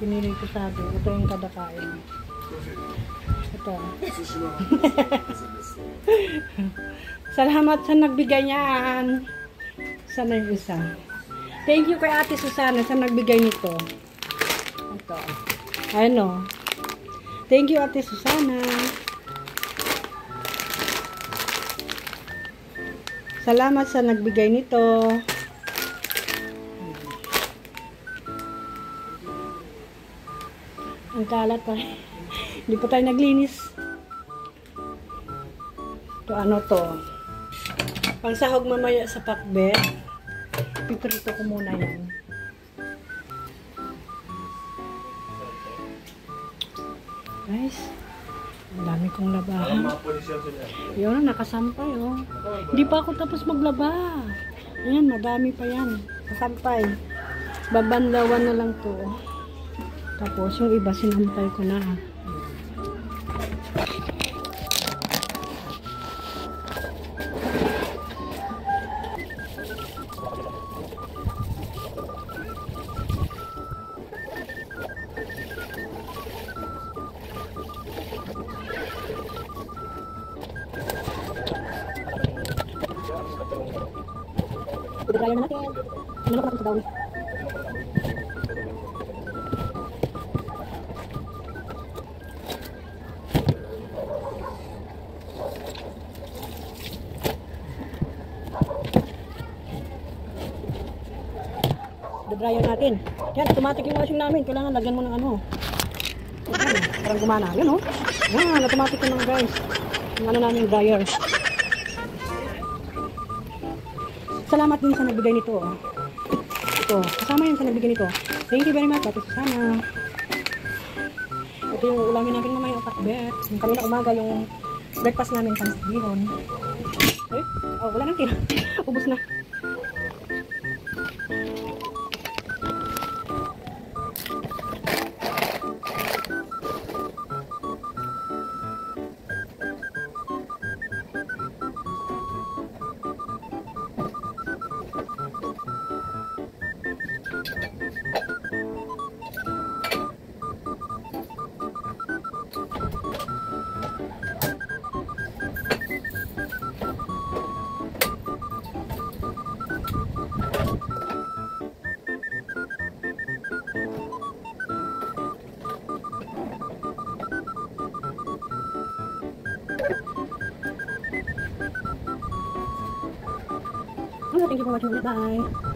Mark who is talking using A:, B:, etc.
A: Pinili ko sabi. Ito yung kadakain. Ito. Salamat sa nagbigay niyan. Sana yung isa. Thank you kay Ate Susana sa nagbigay nito. Ito. Ano? Thank you Ate Susana. Salamat sa nagbigay nito. Ang kalat pa. Hindi pa tayo naglinis. Ito ano to? Pangsahog mamaya sa pakbet. Piprito ko muna yan. Guys, ang dami kong labahan. Yun, nakasampay oh. Hindi pa ako tapos maglaba. Ayan, madami pa yan. Nakasampay. Babanlawan na lang to. Tapos yung iba sinampay ko na. Dryer na natin. Ano na sa dawit? Dryer natin. Yan, automatic yung washing namin. Kailangan lagyan mo ng ano. Yan, parang gumana. Yan oh. Yan, automatic yung mga guys. Yung ano namin, dryer. Salamat din sa nagbigay nito. Oh. Ito, kasama yan sa nagbigay nito. Thank you very much, Ate Susana. Ito yung ulamin natin mamaya ang pakbet. Yung kanina umaga yung breakfast namin pansibihon. Eh, oh, wala nang tira. Ubus na. Thank you for watching. Bye.